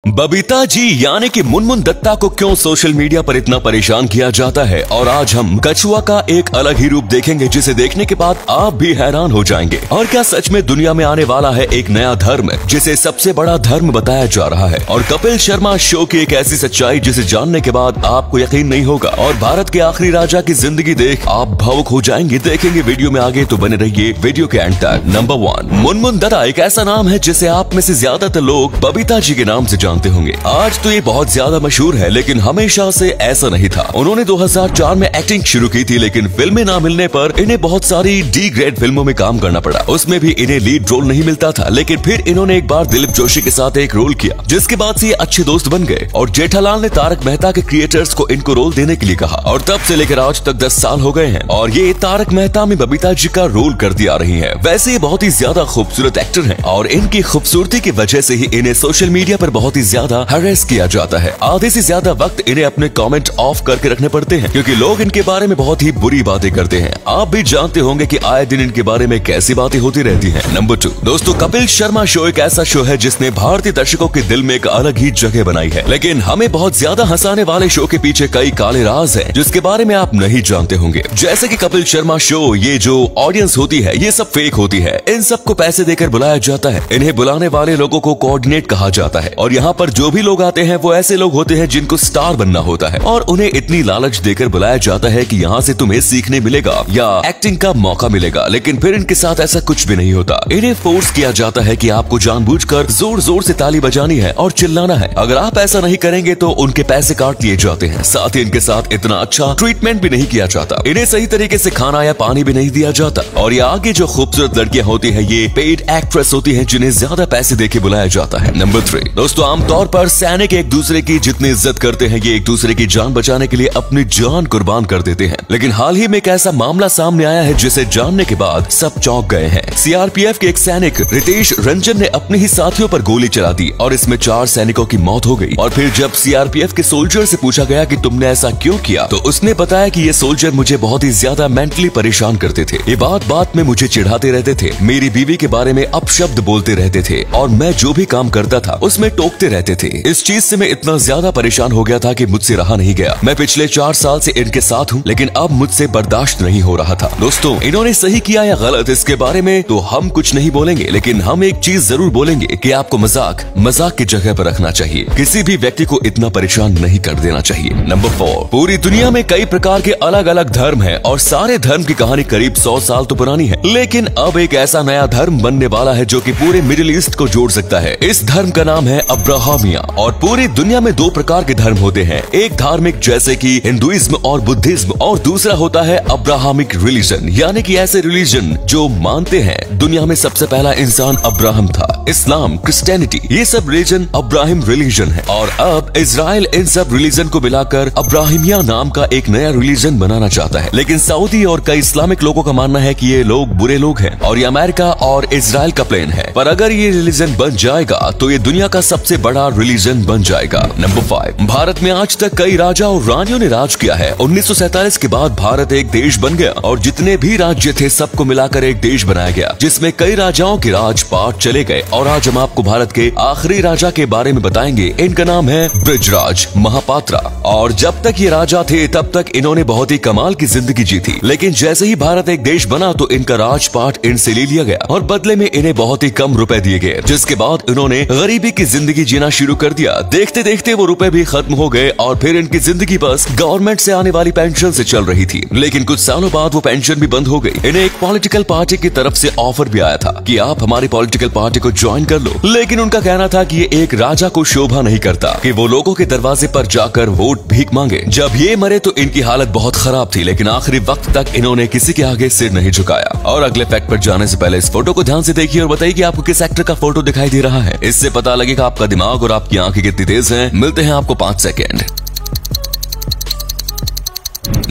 बबीता जी यानी कि मुनमुन दत्ता को क्यों सोशल मीडिया पर इतना परेशान किया जाता है, और आज हम कछुआ का एक अलग ही रूप देखेंगे जिसे देखने के बाद आप भी हैरान हो जाएंगे। और क्या सच में दुनिया में आने वाला है एक नया धर्म जिसे सबसे बड़ा धर्म बताया जा रहा है। और कपिल शर्मा शो की एक ऐसी सच्चाई जिसे जानने के बाद आपको यकीन नहीं होगा। और भारत के आखिरी राजा की जिंदगी देख आप भावुक हो जाएंगे। देखेंगे वीडियो में आगे, तो बने रहिए वीडियो के एंड तक। नंबर 1, मुनमुन दत्ता एक ऐसा नाम है जिसे आप में से ज्यादातर लोग बबीता जी के नाम से जानते होंगे। आज तो ये बहुत ज्यादा मशहूर है, लेकिन हमेशा से ऐसा नहीं था। उन्होंने 2004 में एक्टिंग शुरू की थी, लेकिन फिल्में ना मिलने पर इन्हें बहुत सारी डी ग्रेड फिल्मों में काम करना पड़ा। उसमें भी इन्हें लीड रोल नहीं मिलता था, लेकिन फिर इन्होंने एक बार दिलीप जोशी के साथ एक रोल किया, जिसके बाद से ये अच्छे दोस्त बन गए। और जेठालाल ने तारक मेहता के क्रिएटर्स को इनको रोल देने के लिए कहा, और तब से लेकर आज तक 10 साल हो गए हैं और ये तारक मेहता में बबीता जी का रोल करती आ रही है। वैसे ये बहुत ही ज्यादा खूबसूरत एक्टर हैं और इनकी खूबसूरती की वजह से ही इन्हें सोशल मीडिया पर बहुत ही ज्यादा हरेस किया जाता है। आधे से ज्यादा वक्त इन्हें अपने कमेंट ऑफ करके रखने पड़ते हैं, क्योंकि लोग इनके बारे में बहुत ही बुरी बातें करते हैं। आप भी जानते होंगे कि आए दिन इनके बारे में कैसी बातें होती रहती हैं। नंबर 2, दोस्तों कपिल शर्मा शो एक ऐसा शो है जिसने भारतीय दर्शकों के दिल में एक अलग ही जगह बनाई है, लेकिन हमें बहुत ज्यादा हंसाने वाले शो के पीछे कई काले राज हैं जिसके बारे में आप नहीं जानते होंगे। जैसे कि कपिल शर्मा शो, ये जो ऑडियंस होती है ये सब फेक होती है। इन सबको पैसे देकर बुलाया जाता है। इन्हें बुलाने वाले लोगों को कोऑर्डिनेट कहा जाता है, और यहाँ पर जो भी लोग आते हैं वो ऐसे लोग होते हैं जिनको स्टार बनना होता है, और उन्हें इतनी लालच देकर बुलाया जाता है कि यहाँ से तुम्हें सीखने मिलेगा या एक्टिंग का मौका मिलेगा। लेकिन फिर इनके साथ ऐसा कुछ भी नहीं होता। इन्हें फोर्स किया जाता है कि आपको जानबूझकर जोर जोर से ताली बजानी है और चिल्लाना है। अगर आप ऐसा नहीं करेंगे तो उनके पैसे काट लिए जाते हैं। साथ ही इनके साथ इतना अच्छा ट्रीटमेंट भी नहीं किया जाता। इन्हें सही तरीके से खाना या पानी भी नहीं दिया जाता। और ये आगे जो खूबसूरत लड़कियां होती है ये पेड एक्ट्रेस होती है जिन्हें ज्यादा पैसे देके बुलाया जाता है। नंबर 3, दोस्तों आमतौर पर सैनिक एक दूसरे की जितनी इज्जत करते हैं, ये एक दूसरे की जान बचाने के लिए अपनी जान कुर्बान कर देते हैं। लेकिन हाल ही में एक ऐसा मामला सामने आया है जिसे जानने के बाद सब चौंक गए हैं। सीआरपीएफ के एक सैनिक रितेश रंजन ने अपने ही साथियों पर गोली चला दी और इसमें 4 सैनिकों की मौत हो गई। और फिर जब सीआरपीएफ के सोल्जर से पूछा गया कि तुमने ऐसा क्यों किया, तो उसने बताया कि ये सोल्जर मुझे बहुत ही ज्यादा मेंटली परेशान करते थे। ये बात बात में मुझे चिढ़ाते रहते थे, मेरी बीवी के बारे में अपशब्द बोलते रहते थे, और मैं जो भी काम करता था उसमें टोकते रहते थे। इस चीज से मैं इतना ज्यादा परेशान हो गया था कि मुझसे रहा नहीं गया। मैं पिछले 4 साल से इनके साथ हूँ, लेकिन अब मुझसे बर्दाश्त नहीं हो रहा था। दोस्तों इन्होंने सही किया या गलत इसके बारे में तो हम कुछ नहीं बोलेंगे, लेकिन हम एक चीज जरूर बोलेंगे कि आपको मजाक की जगह पर रखना चाहिए। किसी भी व्यक्ति को इतना परेशान नहीं कर देना चाहिए। नंबर 4, पूरी दुनिया में कई प्रकार के अलग अलग धर्म हैं और सारे धर्म की कहानी करीब 100 साल तो पुरानी है, लेकिन अब एक ऐसा नया धर्म बनने वाला है जो कि पूरे मिडिल ईस्ट को जोड़ सकता है। इस धर्म का नाम है अब्राहमिया। और पूरी दुनिया में 2 प्रकार के धर्म होते हैं, एक धार्मिक जैसे कि हिंदुइज्म और बुद्धिज्म, और दूसरा होता है अब्राहमिक रिलीजन, यानी कि ऐसे रिलीजन जो मानते हैं दुनिया में सबसे पहला इंसान अब्राहम था। इस्लाम, क्रिश्चियनिटी, ये सब रिलीजन अब्राहम रिलीजन है। और अब इजराइल इन सब रिलीजन को मिलाकर अब्राहमिया नाम का एक नया रिलीजन बनाना चाहता है। लेकिन सऊदी और कई इस्लामिक लोगों का मानना है कि ये लोग बुरे लोग हैं और ये अमेरिका और इजराइल का प्लान है। पर अगर ये रिलीजन बन जाएगा तो ये दुनिया का सबसे बड़ा रिलीजन बन जाएगा। नंबर 5, भारत में आज तक कई राजा और रानियों ने राज किया है। 1947 के बाद भारत एक देश बन गया और जितने भी राज्य थे सबको मिलाकर एक देश बनाया गया, जिसमें कई राजाओं के राजपाट चले गए। और आज हम आपको भारत के आखिरी राजा के बारे में बताएंगे। इनका नाम है बृजराज महापात्रा। और जब तक ये राजा थे तब तक इन्होंने बहुत ही कमाल की जिंदगी जी थी, लेकिन जैसे ही भारत एक देश बना तो इनका राजपाट इनसे ले लिया गया और बदले में इन्हें बहुत ही कम रुपए दिए गए, जिसके बाद इन्होंने गरीबी की जिंदगी जीना शुरू कर दिया। देखते देखते वो रुपए भी खत्म हो गए और फिर इनकी जिंदगी बस गवर्नमेंट से आने वाली पेंशन से चल रही थी। लेकिन कुछ सालों बाद वो पेंशन भी बंद हो गई। इन्हें एक पॉलिटिकल पार्टी की तरफ से ऑफर भी आया था कि आप हमारी पॉलिटिकल पार्टी को ज्वाइन कर लो, लेकिन उनका कहना था कि ये एक राजा को शोभा नहीं करता कि वो लोगों के दरवाजे पर जाकर वोट भीख मांगे। जब ये मरे तो इनकी हालत बहुत खराब थी, लेकिन आखिरी वक्त तक इन्होंने किसी के आगे सिर नहीं झुकाया। और अगले फैक्ट पर जाने से पहले इस फोटो को ध्यान से देखिए और बताइए कि आपको किस एक्टर का फोटो दिखाई दे रहा है। इससे पता लगेगा आपका दिमाग और आपकी आंखें कितनी तेज हैं। मिलते हैं आपको 5 सेकेंड।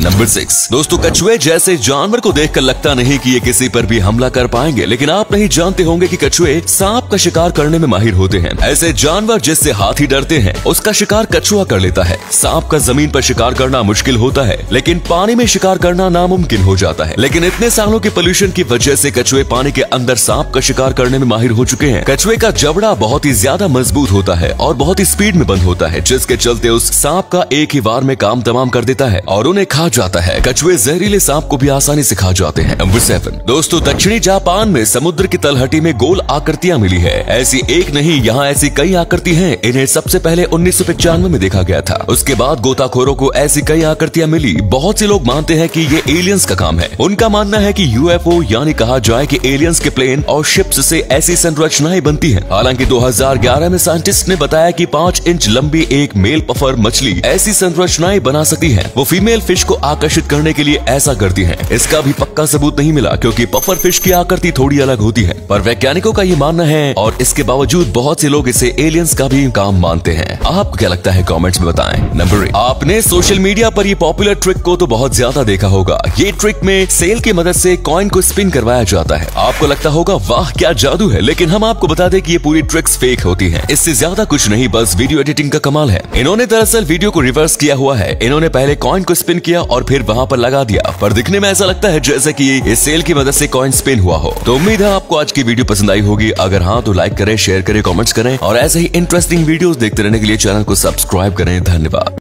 नंबर 6 दोस्तों, कछुए जैसे जानवर को देखकर लगता नहीं कि ये किसी पर भी हमला कर पाएंगे, लेकिन आप नहीं जानते होंगे कि कछुए सांप का शिकार करने में माहिर होते हैं। ऐसे जानवर जिससे हाथी डरते हैं, उसका शिकार कछुआ कर लेता है। सांप का जमीन पर शिकार करना मुश्किल होता है, लेकिन पानी में शिकार करना नामुमकिन हो जाता है। लेकिन इतने सालों के पोल्यूशन की वजह से कछुए पानी के अंदर सांप का शिकार करने में माहिर हो चुके हैं। कछुए का जबड़ा बहुत ही ज्यादा मजबूत होता है और बहुत ही स्पीड में बंद होता है, जिसके चलते उस सांप का एक ही बार में काम तमाम कर देता है और उन्हें खा जाता है। कछुए जहरीले सांप को भी आसानी से खा जाते हैं। नंबर 7 दोस्तों, दक्षिणी जापान में समुद्र की तलहटी में गोल आकृतियां मिली है। ऐसी एक नहीं, यहाँ ऐसी कई आकृति हैं। इन्हें सबसे पहले 1995 में देखा गया था। उसके बाद गोताखोरों को ऐसी कई आकृतियां मिली। बहुत से लोग मानते हैं कि ये एलियंस का काम है। उनका मानना है कि यूएफओ यानी कहा जाए कि एलियंस के प्लेन और शिप्स से ऐसी संरचनाएं बनती हैं। हालांकि 2011 में साइंटिस्ट ने बताया कि 5 इंच लंबी एक मेल पफर मछली ऐसी संरचनाएं बना सकती है। वो फीमेल फिश को आकर्षित करने के लिए ऐसा करती है। इसका भी पक्का सबूत नहीं मिला, क्योंकि पफर फिश की आकृति थोड़ी अलग होती है, पर वैज्ञानिकों का ये मानना है और इसके बावजूद बहुत से लोग इसे एलियंस का भी काम मानते हैं। आपको क्या लगता है कमेंट्स में बताएं। नंबर 8 आपने सोशल मीडिया पर ये पॉपुलर ट्रिक को तो बहुत ज्यादा देखा होगा। ये ट्रिक में सेल की मदद से कॉइन को स्पिन करवाया जाता है। आपको लगता होगा वाह क्या जादू है, लेकिन हम आपको बता दें कि ये पूरी ट्रिक्स फेक होती हैं। इससे ज्यादा कुछ नहीं, बस वीडियो एडिटिंग का कमाल है। इन्होंने दरअसल वीडियो को रिवर्स किया हुआ है। इन्होंने पहले कॉइन को स्पिन किया और फिर वहां पर लगा दिया, पर दिखने में ऐसा लगता है जैसे कि इस सेल की मदद से कॉइन स्पिन हुआ हो। तो उम्मीद है आपको आज की वीडियो पसंद आई होगी। अगर हाँ तो लाइक करें, शेयर करें, कमेंट्स करें और ऐसे ही इंटरेस्टिंग वीडियोस देखते रहने के लिए चैनल को सब्सक्राइब करें। धन्यवाद।